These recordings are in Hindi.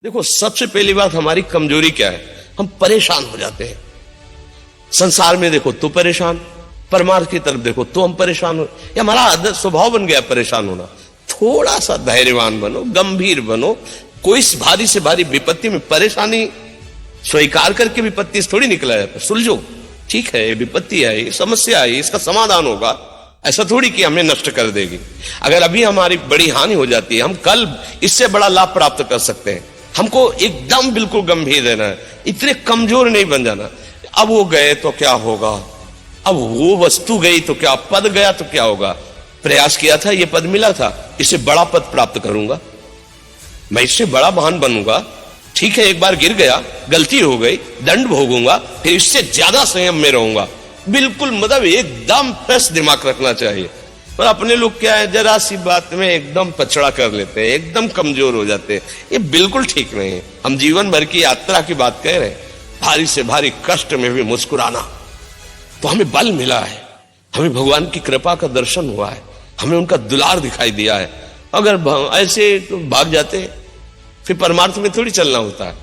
देखो, सबसे पहली बात हमारी कमजोरी क्या है? हम परेशान हो जाते हैं। संसार में देखो तो परेशान, परमार्थ की तरफ देखो तो हम परेशान हो। ये हमारा आदत स्वभाव बन गया परेशान होना। थोड़ा सा धैर्यवान बनो, गंभीर बनो। कोई भारी से भारी विपत्ति में परेशानी स्वीकार करके विपत्ति से थोड़ी निकला जाता। सुलझो, ठीक है, ये विपत्ति है, ये समस्या है, इसका समाधान होगा। ऐसा थोड़ी कि हमें नष्ट कर देगी। अगर अभी हमारी बड़ी हानि हो जाती है, हम कल इससे बड़ा लाभ प्राप्त कर सकते हैं। हमको एकदम बिल्कुल गंभीर रहना है, इतने कमजोर नहीं बन जाना। अब वो गए तो क्या होगा, अब वो वस्तु गई तो क्या, पद गया तो क्या होगा। प्रयास किया था, ये पद मिला था, इससे बड़ा पद प्राप्त करूंगा, मैं इससे बड़ा महान बनूंगा। ठीक है, एक बार गिर गया, गलती हो गई, दंड भोगूंगा, फिर इससे ज्यादा संयम में रहूंगा। बिल्कुल मतलब एकदम फ्रेश दिमाग रखना चाहिए। पर अपने लोग क्या है, जरा सी बात में एकदम पछड़ा कर लेते हैं, एकदम कमजोर हो जाते हैं। ये बिल्कुल ठीक नहीं है। हम जीवन भर की यात्रा की बात कह रहे हैं, भारी से भारी कष्ट में भी मुस्कुराना, तो हमें बल मिला है, हमें भगवान की कृपा का दर्शन हुआ है, हमें उनका दुलार दिखाई दिया है। अगर ऐसे तो भाग जाते फिर परमार्थ में थोड़ी चलना होता है।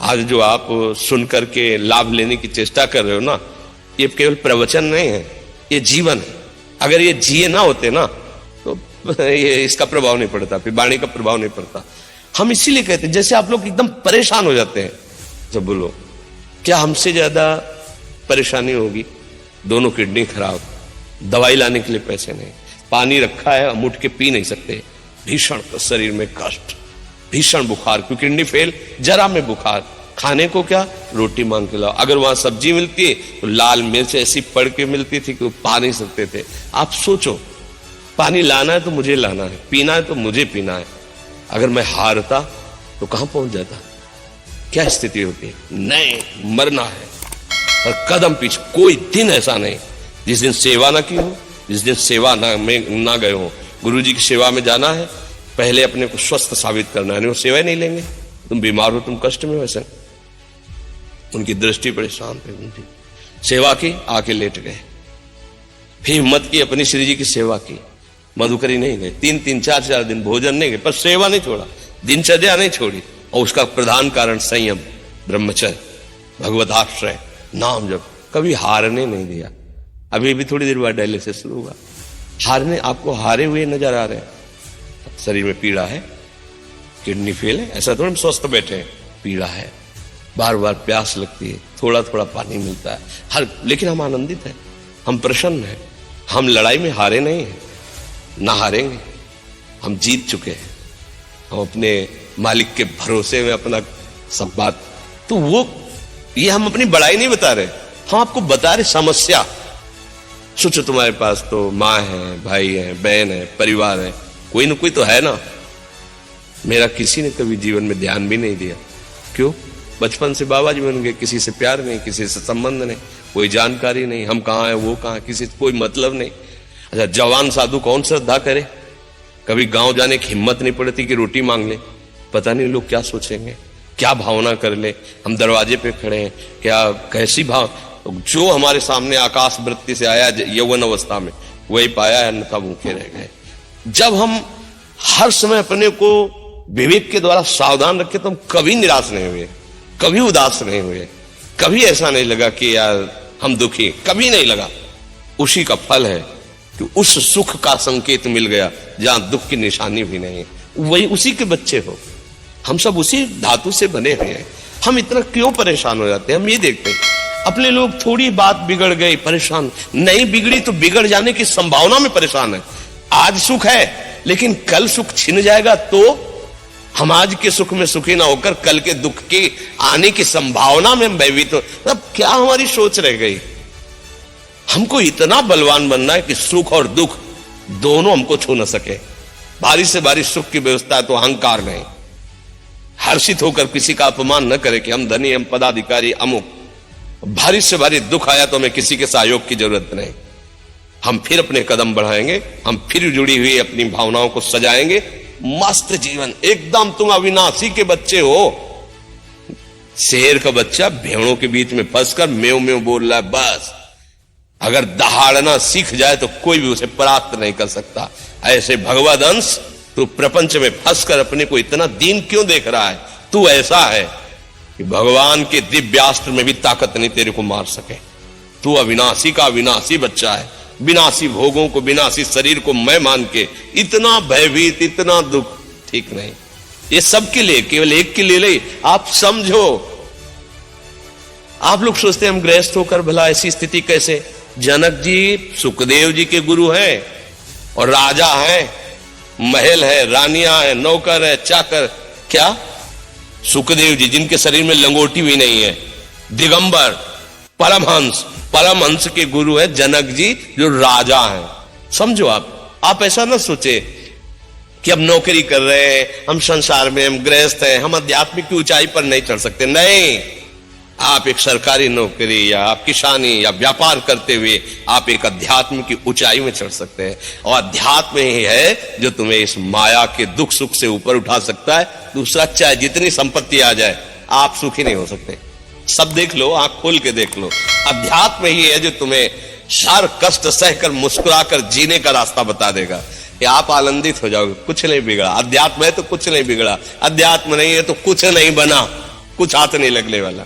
आज जो आप सुन करके लाभ लेने की चेष्टा कर रहे हो ना, ये केवल प्रवचन नहीं है, ये जीवन है। अगर ये जिए ना होते ना तो ये इसका प्रभाव नहीं पड़ता, फिर वाणी का प्रभाव नहीं पड़ता। हम इसीलिए कहते हैं, जैसे आप लोग एकदम परेशान हो जाते हैं, तो बोलो क्या हमसे ज्यादा परेशानी होगी? दोनों किडनी खराब, दवाई लाने के लिए पैसे नहीं, पानी रखा है हम उठ के पी नहीं सकते, भीषण शरीर में कष्ट, भीषण बुखार, क्योंकि किडनी फेल, जरा में बुखार, खाने को क्या, रोटी मांग के लाओ। अगर वहां सब्जी मिलती है तो लाल मिर्च ऐसी पड़ के मिलती थी कि वो पा नहीं सकते थे। आप सोचो, पानी लाना है तो मुझे लाना है, पीना है तो मुझे पीना है। अगर मैं हारता तो कहां पहुंच जाता, क्या स्थिति होती है? नहीं, मरना है और कदम पीछे। कोई दिन ऐसा नहीं जिस दिन सेवा ना की हो, जिस दिन सेवा ना गए हो। गुरु जी की सेवा में जाना है, पहले अपने को स्वस्थ साबित करना है, नहीं वो सेवा ही नहीं लेंगे। तुम बीमार हो, तुम कष्ट में हो, ऐसे उनकी दृष्टि बड़े शांत है। उनकी सेवा की, आके लेट गए, फिर हिम्मत की, अपनी श्री जी की सेवा की, मधुकरी नहीं गए, 3-3, 4-4 दिन भोजन नहीं गए, पर सेवा नहीं छोड़ा, दिनचर्या नहीं छोड़ी। और उसका प्रधान कारण संयम, ब्रह्मचर्य, भगवदाश्रय, नाम जप, कभी हारने नहीं दिया। अभी भी थोड़ी देर बाद डायलिसिस शुरू हुआ, हारने, आपको हारे हुए नजर आ रहे हैं। शरीर में पीड़ा है, किडनी फेल है, ऐसा थोड़ा हम स्वस्थ बैठे हैं, पीड़ा है, बार बार प्यास लगती है, थोड़ा थोड़ा पानी मिलता है, लेकिन हम आनंदित हैं, हम प्रसन्न हैं। हम लड़ाई में हारे नहीं हैं, ना हारेंगे, हम जीत चुके हैं। हम अपने मालिक के भरोसे में अपना सब बात, तो वो ये हम अपनी बड़ाई नहीं बता रहे, हम आपको बता रहे समस्या। सोचो तुम्हारे पास तो माँ है, भाई है, बहन है, परिवार है, कोई ना कोई तो है ना। मेरा किसी ने कभी जीवन में ध्यान भी नहीं दिया। क्यों? बचपन से बाबा जी बन गए, किसी से प्यार नहीं, किसी से संबंध नहीं, कोई जानकारी नहीं, हम कहाँ हैं, वो कहाँ, किसी से कोई मतलब नहीं। अच्छा, जवान साधु कौन श्रद्धा करे? कभी गांव जाने की हिम्मत नहीं पड़ती कि रोटी मांग ले, पता नहीं लोग क्या सोचेंगे, क्या भावना कर ले। हम दरवाजे पे खड़े हैं, क्या कैसी भाव, जो हमारे सामने आकाश वृत्ति से आया यौवन अवस्था में वही पाया, अन्यथा भूखे रह गए। जब हम हर समय अपने को विवेक के द्वारा सावधान रखे तो हम कभी निराश नहीं हुए, कभी उदास नहीं हुए, कभी ऐसा नहीं लगा कि यार हम दुखी, कभी नहीं लगा। उसी का फल है कि उस सुख का संकेत मिल गया जहां दुख की निशानी भी नहीं, वही उसी के बच्चे हो। हम सब उसी धातु से बने हुए हैं। हम इतना क्यों परेशान हो जाते हैं? हम ये देखते हैं अपने लोग, थोड़ी बात बिगड़ गई परेशान, नहीं बिगड़ी तो बिगड़ जाने की संभावना में परेशान है। आज सुख है लेकिन कल सुख छिन जाएगा, तो हम आज के सुख में सुखी ना होकर कल के दुख के आने की संभावना में हम भयभीत हो। मतलब क्या हमारी सोच रह गई? हमको इतना बलवान बनना है कि सुख और दुख दोनों हमको छू न सके। भारी से भारी सुख की व्यवस्था है तो अहंकार नहीं, हर्षित होकर किसी का अपमान न करे कि हम धनी, हम पदाधिकारी, अमुक। भारी से भारी दुख आया तो हमें किसी के सहयोग की जरूरत नहीं, हम फिर अपने कदम बढ़ाएंगे, हम फिर जुड़ी हुई अपनी भावनाओं को सजाएंगे। मस्त जीवन, एकदम तुम अविनाशी के बच्चे हो। शेर का बच्चा भेड़ों के बीच में फंसकर मेव मेव बोल रहा है, बस अगर दहाड़ना सीख जाए तो कोई भी उसे परास्त नहीं कर सकता। ऐसे भगवद अंश तो प्रपंच में फंसकर अपने को इतना दीन क्यों देख रहा है? तू ऐसा है कि भगवान के दिव्यास्त्र में भी ताकत नहीं तेरे को मार सके। तू अविनाशी का अविनाशी बच्चा है, विनाशी भोगों को, विनाशी शरीर को मैं मान के इतना भयभीत, इतना दुख ठीक नहीं। ये सबके लिए, केवल एक के लिए नहीं। आप समझो, आप लोग सोचते हैं हम गृहस्थ होकर भला ऐसी स्थिति कैसे। जनक जी सुखदेव जी के गुरु हैं और राजा हैं, महल है, रानियां हैं, नौकर है, चाकर। क्या सुखदेव जी जिनके शरीर में लंगोटी भी नहीं है, दिगंबर, परमहंस, परमहंस के गुरु है जनक जी जो राजा हैं। समझो आप ऐसा ना सोचे कि हम नौकरी कर रहे हैं, हम संसार में, हम गृहस्थ हैं, हम आध्यात्मिक की ऊंचाई पर नहीं चढ़ सकते। नहीं, आप एक सरकारी नौकरी या आप किसानी या व्यापार करते हुए आप एक अध्यात्म की ऊंचाई में चढ़ सकते हैं। और अध्यात्म ही है जो तुम्हें इस माया के दुख सुख से ऊपर उठा सकता है। दूसरा, चाहे जितनी संपत्ति आ जाए, आप सुखी नहीं हो सकते। सब देख लो, आंख खोल के देख लो, अध्यात्म ही है जो तुम्हें हर कष्ट सहकर मुस्कुराकर जीने का रास्ता बता देगा कि आप आनंदित हो जाओगे। कुछ नहीं बिगड़ा, अध्यात्म है तो कुछ नहीं बिगड़ा, अध्यात्म नहीं है तो कुछ नहीं बना, कुछ हाथ नहीं लगने वाला।